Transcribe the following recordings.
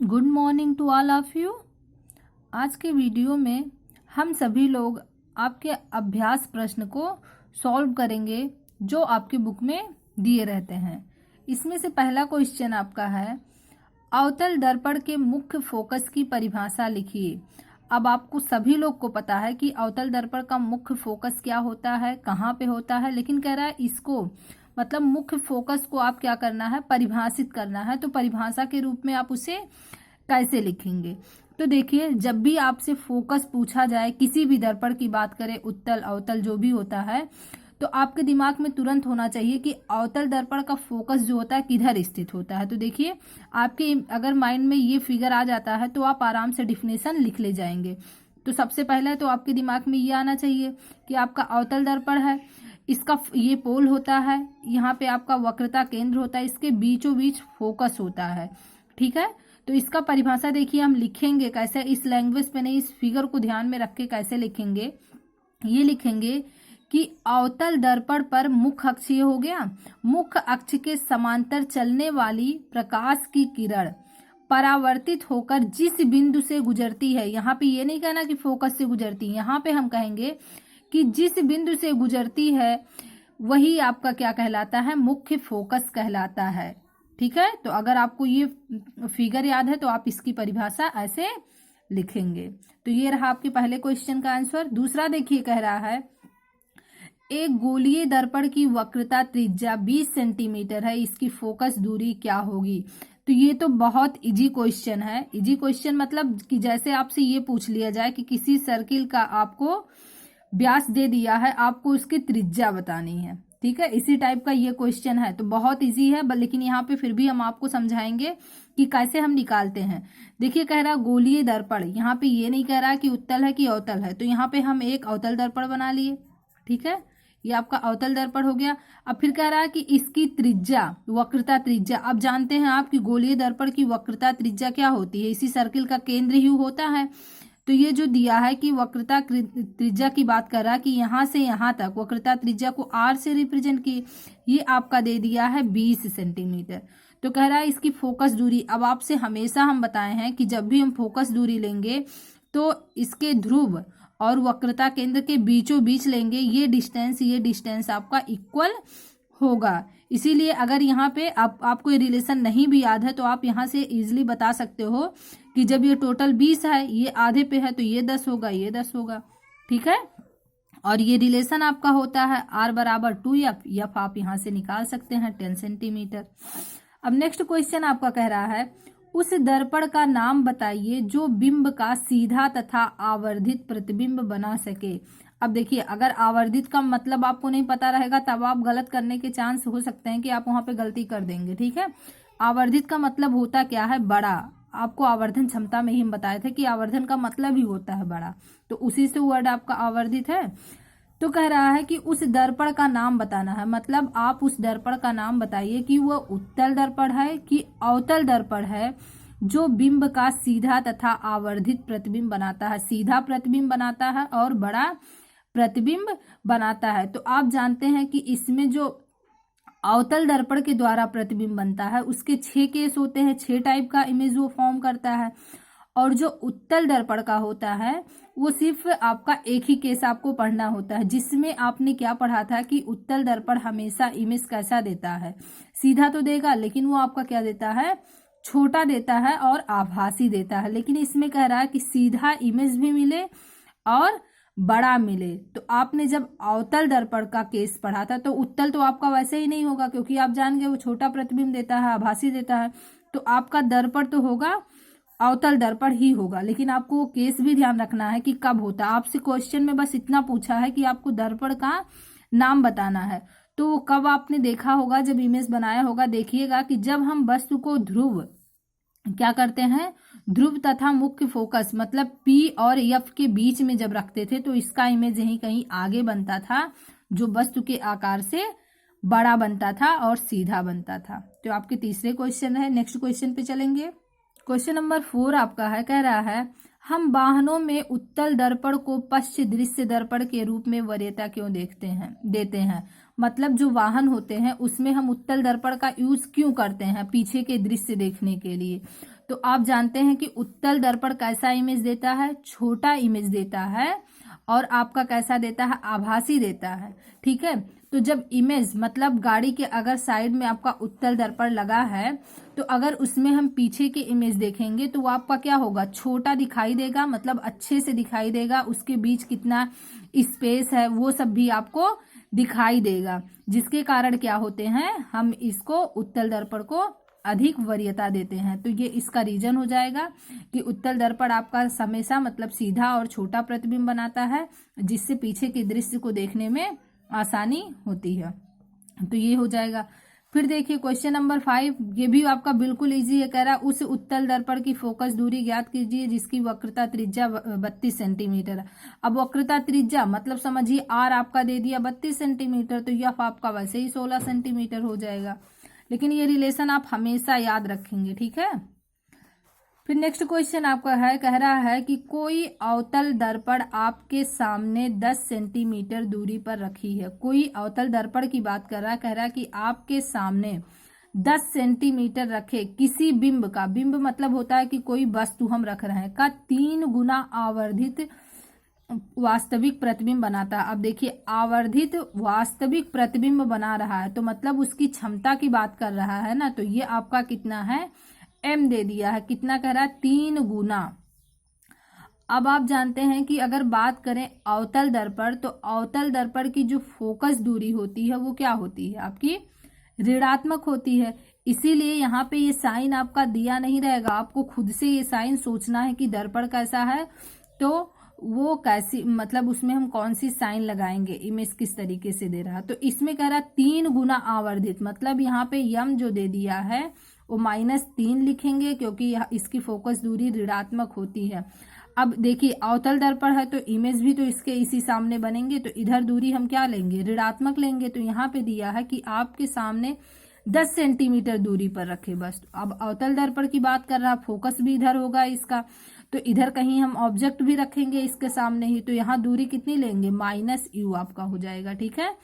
Good morning to all of you. आज के video में हम सभी लोग आपके अभ्यास प्रश्न को सॉल्व करेंगे जो आपकी बुक में दिए रहते हैं। इसमें से पहला क्वेश्चन आपका है, अवतल दर्पण के मुख्य फोकस की परिभाषा लिखिए। अब आपको सभी लोग को पता है कि अवतल दर्पण का मुख्य फोकस क्या होता है, कहाँ पे होता है, लेकिन कह रहा है इसको मतलब मुख्य फोकस को आप क्या करना है, परिभाषित करना है। तो परिभाषा के रूप में आप उसे कैसे लिखेंगे? तो देखिए, जब भी आपसे फोकस पूछा जाए, किसी भी दर्पण की बात करें, उत्तल अवतल जो भी होता है, तो आपके दिमाग में तुरंत होना चाहिए कि अवतल दर्पण का फोकस जो होता है किधर स्थित होता है। तो देखिए, आपके अगर माइंड में ये फिगर आ जाता है तो आप आराम से डिफिनेशन लिख ले जाएंगे। तो सबसे पहले तो आपके दिमाग में ये आना चाहिए कि आपका अवतल दर्पण है, इसका ये पोल होता है, यहाँ पे आपका वक्रता केंद्र होता है, इसके बीचों बीच फोकस होता है। ठीक है, तो इसका परिभाषा देखिए हम लिखेंगे कैसे, इस लैंग्वेज पे नहीं, इस फिगर को ध्यान में रख के कैसे लिखेंगे। ये लिखेंगे कि अवतल दर्पण पर मुख्य अक्ष, ये हो गया, मुख्य अक्ष के समांतर चलने वाली प्रकाश की किरण परावर्तित होकर जिस बिंदु से गुजरती है, यहाँ पे ये नहीं कहना कि फोकस से गुजरती है, यहाँ पे हम कहेंगे कि जिस बिंदु से गुजरती है वही आपका क्या कहलाता है, मुख्य फोकस कहलाता है। ठीक है, तो अगर आपको ये फिगर याद है तो आप इसकी परिभाषा ऐसे लिखेंगे। तो ये रहा आपके पहले क्वेश्चन का आंसर। दूसरा देखिए, कह रहा है एक गोलीय दर्पण की वक्रता त्रिज्या 20 सेंटीमीटर है, इसकी फोकस दूरी क्या होगी? तो ये तो बहुत इजी क्वेश्चन है। इजी क्वेश्चन मतलब कि जैसे आपसे ये पूछ लिया जाए कि किसी सर्किल का आपको व्यास दे दिया है, आपको उसकी त्रिज्या बतानी है। ठीक है, इसी टाइप का ये क्वेश्चन है, तो बहुत इजी है, लेकिन यहाँ पे फिर भी हम आपको समझाएंगे कि कैसे हम निकालते हैं। देखिए, कह रहा गोलीय दर्पण, यहाँ पे ये नहीं कह रहा कि उत्तल है कि अवतल है, तो यहाँ पे हम एक अवतल दर्पण बना लिए। ठीक है, ये आपका अवतल दर्पण हो गया। अब फिर कह रहा है कि इसकी त्रिज्या, वक्रता त्रिज्या, अब जानते हैं आप कि गोलीय दर्पण की वक्रता त्रिज्या क्या होती है, इसी सर्किल का केंद्र ही होता है। तो ये जो दिया है कि वक्रता त्रिज्या की बात कर रहा है कि यहाँ से यहाँ तक वक्रता त्रिज्या को आर से रिप्रेजेंट की, ये आपका दे दिया है 20 सेंटीमीटर। तो कह रहा है इसकी फोकस दूरी, अब आपसे हमेशा हम बताए हैं कि जब भी हम फोकस दूरी लेंगे तो इसके ध्रुव और वक्रता केंद्र के बीचों बीच लेंगे, ये डिस्टेंस आपका इक्वल होगा। इसीलिए अगर यहाँ पे आपको ये रिलेशन नहीं भी याद है तो आप यहाँ से इजीली बता सकते हो कि जब ये टोटल 20 है, ये आधे पे है, तो ये 10 होगा, ये 10 होगा। ठीक है, और ये रिलेशन आपका होता है R बराबर 2F, एफ आप यहाँ से निकाल सकते हैं 10 सेंटीमीटर। अब नेक्स्ट क्वेश्चन आपका कह रहा है उस दर्पण का नाम बताइए जो बिंब का सीधा तथा आवर्धित प्रतिबिंब बना सके। अब देखिए, अगर आवर्धित का मतलब आपको नहीं पता रहेगा तब आप गलत करने के चांस हो सकते हैं कि आप वहां पे गलती कर देंगे। ठीक है, आवर्धित का मतलब होता क्या है, बड़ा। आपको आवर्धन क्षमता में ही हम बताए थे कि आवर्धन का मतलब ही होता है बड़ा, तो उसी से वर्ड आपका आवर्धित है। तो कह रहा है कि उस दर्पण का नाम बताना है, मतलब आप उस दर्पण का नाम बताइए कि वह उत्तल दर्पण है कि अवतल दर्पण है जो बिंब का सीधा तथा आवर्धित प्रतिबिंब बनाता है, सीधा प्रतिबिंब बनाता है और बड़ा प्रतिबिंब बनाता है। तो आप जानते हैं कि इसमें जो अवतल दर्पण के द्वारा प्रतिबिंब बनता है उसके 6 केस होते हैं, 6 टाइप का इमेज वो फॉर्म करता है। और जो उत्तल दर्पण का होता है वो सिर्फ आपका एक ही केस आपको पढ़ना होता है, जिसमें आपने क्या पढ़ा था कि उत्तल दर्पण हमेशा इमेज कैसा देता है, सीधा तो देगा लेकिन वो आपका क्या देता है, छोटा देता है और आभासी देता है। लेकिन इसमें कह रहा है कि सीधा इमेज भी मिले और बड़ा मिले। तो आपने जब अवतल दर्पण का केस पढ़ा था तो उत्तल तो आपका वैसे ही नहीं होगा, क्योंकि आप जान गए वो छोटा प्रतिबिंब देता है, आभासी देता है, तो आपका दर्पण तो होगा अवतल दर्पण ही होगा। लेकिन आपको वो केस भी ध्यान रखना है कि कब होता है। आपसे क्वेश्चन में बस इतना पूछा है कि आपको दर्पण का नाम बताना है, तो वो कब आपने देखा होगा, जब इमेज बनाया होगा। देखिएगा कि जब हम वस्तु को ध्रुव क्या करते हैं, ध्रुव तथा मुख्य फोकस मतलब P और F के बीच में जब रखते थे तो इसका इमेज यहीं कहीं आगे बनता था, जो वस्तु के आकार से बड़ा बनता था और सीधा बनता था। तो आपके तीसरे क्वेश्चन है, नेक्स्ट क्वेश्चन पे चलेंगे। क्वेश्चन नंबर 4 आपका है, कह रहा है हम वाहनों में उत्तल दर्पण को पश्च दृश्य दर्पण के रूप में वरीयता क्यों देते हैं। मतलब जो वाहन होते हैं उसमें हम उत्तल दर्पण का यूज क्यों करते हैं, पीछे के दृश्य देखने के लिए। तो आप जानते हैं कि उत्तल दर्पण कैसा इमेज देता है, छोटा इमेज देता है, और आपका कैसा देता है, आभासी देता है। ठीक है, तो जब इमेज मतलब गाड़ी के अगर साइड में आपका उत्तल दर्पण लगा है तो अगर उसमें हम पीछे की इमेज देखेंगे तो वो आपका क्या होगा, छोटा दिखाई देगा, मतलब अच्छे से दिखाई देगा, उसके बीच कितना स्पेस है वो सब भी आपको दिखाई देगा, जिसके कारण क्या होते हैं, हम इसको उत्तल दर्पण को अधिक वरीयता देते हैं। तो ये इसका रीजन हो जाएगा कि उत्तल दर्पण आपका हमेशा मतलब सीधा और छोटा प्रतिबिंब बनाता है, जिससे पीछे के दृश्य को देखने में आसानी होती है। तो ये हो जाएगा। फिर देखिए क्वेश्चन नंबर 5, ये भी आपका बिल्कुल इजी है। कह रहा है उस उत्तल दर्पण की फोकस दूरी ज्ञात कीजिए जिसकी वक्रता त्रिज्या 32 सेंटीमीटर। अब वक्रता त्रिज्या मतलब समझिए आर आपका दे दिया 32 सेंटीमीटर, तो यह आपका वैसे ही 16 सेंटीमीटर हो जाएगा। लेकिन ये रिलेशन आप हमेशा याद रखेंगे, ठीक है। फिर नेक्स्ट क्वेश्चन आपका है, कह रहा है कि कोई अवतल दर्पण आपके सामने 10 सेंटीमीटर दूरी पर रखी है। कोई अवतल दर्पण की बात कर रहा है, कह रहा है कि आपके सामने 10 सेंटीमीटर रखे किसी बिंब का, बिंब मतलब होता है कि कोई वस्तु हम रख रहे हैं, का 3 गुना आवर्धित वास्तविक प्रतिबिंब बनाता है। अब देखिए आवर्धित वास्तविक प्रतिबिंब बना रहा है तो मतलब उसकी क्षमता की बात कर रहा है ना, तो ये आपका कितना है, m दे दिया है, कितना कह रहा है, 3 गुना। अब आप जानते हैं कि अगर बात करें अवतल दर्पण, तो अवतल दर्पण की जो फोकस दूरी होती है वो क्या होती है, आपकी ऋणात्मक होती है। इसीलिए यहाँ पे ये साइन आपका दिया नहीं रहेगा, आपको खुद से ये साइन सोचना है कि दर्पण कैसा है तो वो कैसी, मतलब उसमें हम कौन सी साइन लगाएंगे, इमेज किस तरीके से दे रहा। तो इसमें कह रहा 3 गुना आवर्धित, मतलब यहाँ पे यम जो दे दिया है वो -3 लिखेंगे क्योंकि इसकी फोकस दूरी ऋणात्मक होती है। अब देखिए अवतल दर्पण है तो इमेज भी तो इसके इसी सामने बनेंगे, तो इधर दूरी हम क्या लेंगे, ऋणात्मक लेंगे। तो यहाँ पे दिया है कि आपके सामने 10 सेंटीमीटर दूरी पर रखे बस। अब अवतल दर्पण की बात कर रहा, फोकस भी इधर होगा इसका, तो इधर कहीं हम ऑब्जेक्ट भी रखेंगे इसके सामने ही, तो यहाँ दूरी कितनी लेंगे, -u आपका हो जाएगा, ठीक है।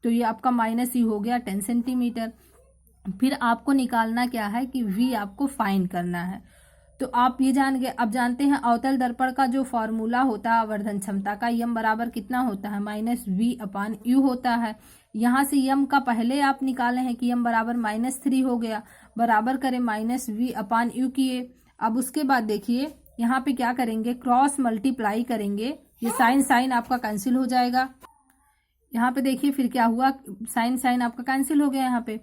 तो ये आपका -u हो गया 10 सेंटीमीटर। फिर आपको निकालना क्या है कि v आपको फाइंड करना है। तो आप ये जान गए। अब जानते हैं अवतल दर्पण का जो फॉर्मूला होता है आवर्धन क्षमता का, यम बराबर कितना होता है, -v/u होता है। यहाँ से यम का पहले आप निकाले हैं कि यम बराबर -3 हो गया, बराबर करें -v/u किए। अब उसके बाद देखिए यहाँ पे क्या करेंगे, क्रॉस मल्टीप्लाई करेंगे, ये साइन साइन आपका कैंसिल हो जाएगा। यहाँ पे देखिए फिर क्या हुआ, साइन साइन आपका कैंसिल हो गया यहाँ पे।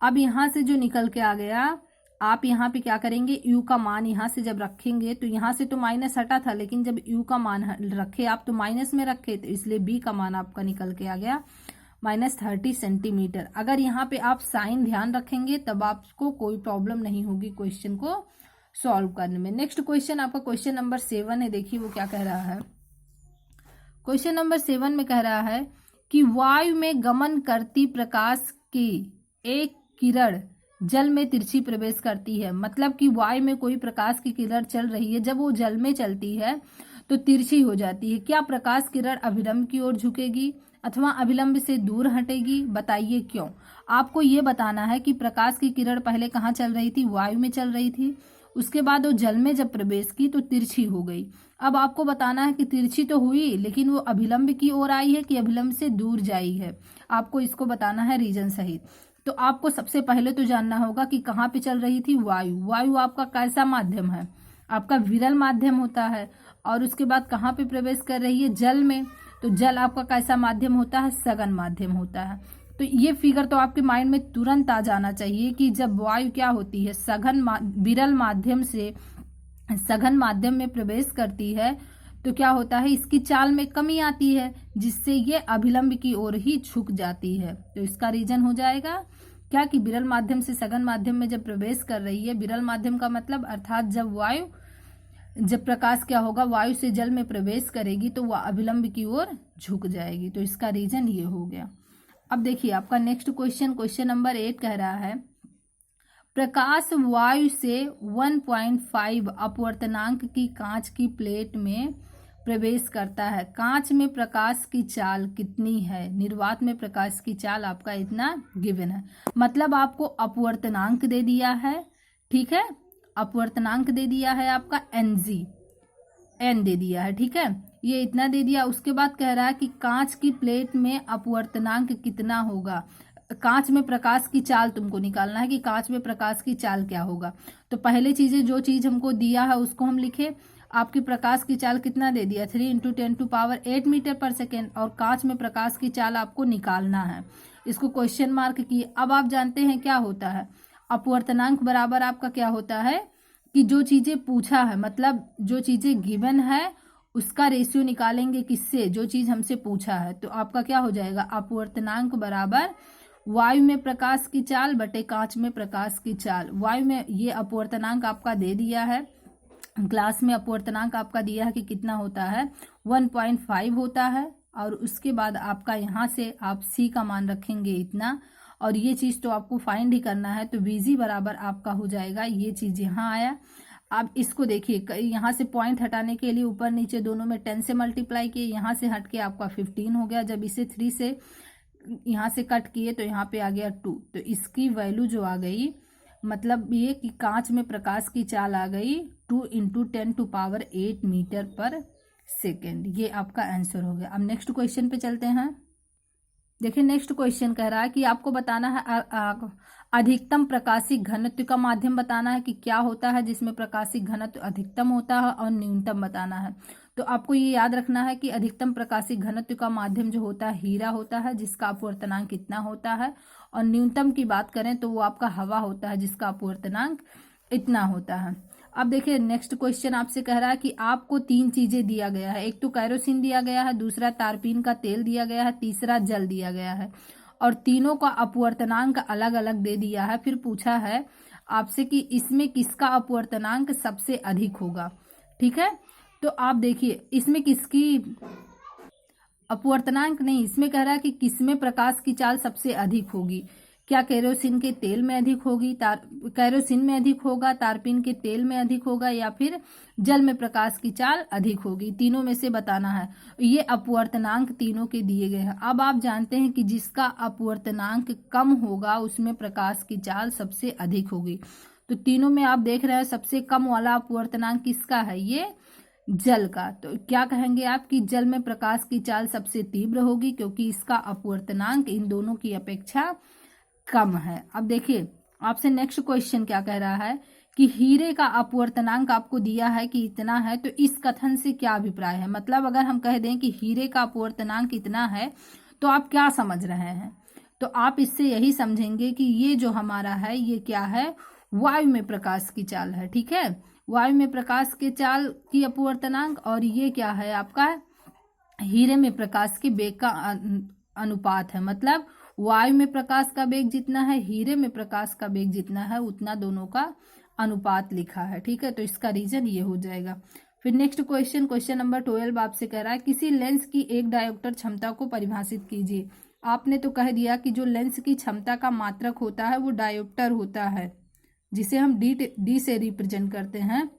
अब यहाँ से जो निकल के आ गया, आप यहाँ पे क्या करेंगे, u का मान यहाँ से जब रखेंगे तो यहाँ से तो माइनस हटा था, लेकिन जब u का मान रखे आप तो माइनस में रखे, तो इसलिए b का मान आपका निकल के आ गया -30 सेंटीमीटर। अगर यहाँ पे आप साइन ध्यान रखेंगे तब आपको कोई प्रॉब्लम नहीं होगी क्वेश्चन को सॉल्व करने में। नेक्स्ट क्वेश्चन आपका क्वेश्चन नंबर 7 है, देखिए वो क्या कह रहा है। क्वेश्चन नंबर 7 में कह रहा है कि वायु में गमन करती प्रकाश की एक किरण जल में तिरछी प्रवेश करती है। मतलब कि वायु में कोई प्रकाश की किरण चल रही है, जब वो जल में चलती है तो तिरछी हो जाती है। क्या प्रकाश किरण अभिलंब की ओर झुकेगी अथवा अभिलंब से दूर हटेगी, बताइए क्यों। आपको ये बताना है कि प्रकाश की किरण पहले कहाँ चल रही थी, वायु में चल रही थी, उसके बाद वो जल में जब प्रवेश की तो तिरछी हो गई। अब आपको बताना है कि तिरछी तो हुई लेकिन वो अभिलंब की ओर आई है कि अभिलंब से दूर जाई है, आपको इसको बताना है रीजन सहित। तो आपको सबसे पहले तो जानना होगा कि कहाँ पे चल रही थी, वायु। वायु आपका कैसा माध्यम है, आपका विरल माध्यम होता है। और उसके बाद कहाँ पे प्रवेश कर रही है, जल में, तो जल आपका कैसा माध्यम होता है, सघन माध्यम होता है। तो ये फिगर तो आपके माइंड में तुरंत आ जाना चाहिए कि जब वायु क्या होती है, विरल माध्यम से सघन माध्यम में प्रवेश करती है तो क्या होता है, इसकी चाल में कमी आती है जिससे ये अभिलंब की ओर ही झुक जाती है। तो इसका रीजन हो जाएगा क्या कि विरल माध्यम से सघन माध्यम में जब प्रवेश कर रही है, विरल माध्यम का मतलब अर्थात जब प्रकाश क्या होगा, वायु से जल में प्रवेश करेगी तो वह अभिलंब की ओर झुक जाएगी। तो इसका रीजन ये हो गया। अब देखिए आपका नेक्स्ट क्वेश्चन नंबर 8 कह रहा है, प्रकाश वायु से 1.5 अपवर्तनांक की कांच की प्लेट में प्रवेश करता है। कांच में प्रकाश की चाल कितनी है? निर्वात में प्रकाश की चाल आपका इतना गिवन है। मतलब आपको अपवर्तनांक दे दिया है, ठीक है, अपवर्तनांक दे दिया है आपका एन दे दिया है, ठीक है, ये इतना दे दिया। उसके बाद कह रहा है कि कांच की प्लेट में अपवर्तनांक कितना होगा। कांच में प्रकाश की चाल तुमको निकालना है कि कांच में प्रकाश की चाल क्या होगा। तो पहले चीजें जो चीज हमको दिया है उसको हम लिखे। आपकी प्रकाश की चाल कितना दे दिया? 3 × 10⁸ मीटर पर सेकेंड। और कांच में प्रकाश की चाल आपको निकालना है। इसको क्वेश्चन मार्क किए। अब आप जानते हैं क्या होता है अपवर्तनांक बराबर आपका क्या होता है कि जो चीजें पूछा है, मतलब जो चीजें गिवन है उसका रेशियो निकालेंगे किससे? जो चीज हमसे पूछा है। तो आपका क्या हो जाएगा? अपवर्तनांक बराबर वायु में प्रकाश की चाल बटे कांच में प्रकाश की चाल। वायु में ये अपवर्तनांक आपका दे दिया है, क्लास में अपवर्तनांक आपका दिया है कि कितना होता है 1.5 होता है। और उसके बाद आपका यहाँ से आप सी का मान रखेंगे इतना, और ये चीज तो आपको फाइंड ही करना है। तो वीजी बराबर आपका हो जाएगा, ये चीज यहाँ आया। आप इसको देखिए, यहाँ से पॉइंट हटाने के लिए ऊपर नीचे दोनों में 10 से मल्टीप्लाई किए, यहाँ से हट के आपका 15 हो गया। जब इसे 3 से यहाँ से कट किए तो यहाँ पे आ गया 2। तो इसकी वैल्यू जो आ गई, मतलब ये कि कांच में प्रकाश की चाल आ गई 2 × 10⁸ मीटर पर सेकेंड। ये आपका आंसर हो गया। अब नेक्स्ट क्वेश्चन पे चलते हैं। देखिए नेक्स्ट क्वेश्चन कह रहा है कि आपको बताना है अधिकतम प्रकाशिक घनत्व का माध्यम बताना है कि क्या होता है जिसमें प्रकाशिक घनत्व अधिकतम होता है, और न्यूनतम बताना है। तो आपको ये याद रखना है कि अधिकतम प्रकाशिक घनत्व का माध्यम जो होता है हीरा होता है, जिसका अपवर्तनांक कितना होता है। और न्यूनतम की बात करें तो वो आपका हवा होता है, जिसका अपवर्तनांक इतना होता है। अब देखिए नेक्स्ट क्वेश्चन आपसे कह रहा है कि आपको 3 चीजें दिया गया है। एक तो कैरोसिन दिया गया है, दूसरा तारपीन का तेल दिया गया है, तीसरा जल दिया गया है। और तीनों का अपवर्तनांक अलग अलग दे दिया है। फिर पूछा है आपसे कि इसमें किसका अपवर्तनांक सबसे अधिक होगा, ठीक है। तो आप देखिए इसमें किसकी अपवर्तनांक नहीं, इसमें कह रहा है कि किसमें प्रकाश की चाल सबसे अधिक होगी। क्या केरोसिन के तेल में अधिक होगी, केरोसिन में अधिक होगा, तारपीन के तेल में अधिक होगा, या फिर जल में प्रकाश की चाल अधिक होगी। तीनों में से बताना है। ये अपवर्तनांक तीनों के दिए गए हैं। अब आप जानते हैं कि जिसका अपवर्तनांक कम होगा उसमें प्रकाश की चाल सबसे अधिक होगी। तो तीनों में आप देख रहे हैं सबसे कम वाला अपवर्तनांक किसका है? ये जल का। तो क्या कहेंगे आप कि जल में प्रकाश की चाल सबसे तीव्र होगी, क्योंकि इसका अपवर्तनांक इन दोनों की अपेक्षा कम है। अब देखिए आपसे नेक्स्ट क्वेश्चन क्या कह रहा है कि हीरे का अपवर्तनांक आपको दिया है कि इतना है। तो इस कथन से क्या अभिप्राय है? मतलब अगर हम कह दें कि हीरे का अपवर्तनांक इतना है तो आप क्या समझ रहे हैं? तो आप इससे यही समझेंगे कि ये जो हमारा है ये क्या है? वायु में प्रकाश की चाल है, ठीक है। वायु में प्रकाश के चाल की अपवर्तनांक, और ये क्या है आपका? हीरे में प्रकाश के वेग का अनुपात है। मतलब वायु में प्रकाश का वेग जितना है, हीरे में प्रकाश का वेग जितना है, उतना दोनों का अनुपात लिखा है, ठीक है। तो इसका रीजन ये हो जाएगा। फिर नेक्स्ट क्वेश्चन नंबर 12 आपसे कह रहा है किसी लेंस की एक डायोप्टर क्षमता को परिभाषित कीजिए। आपने तो कह दिया कि जो लेंस की क्षमता का मात्रक होता है वो डायोप्टर होता है, जिसे हम डी से रिप्रेजेंट करते हैं।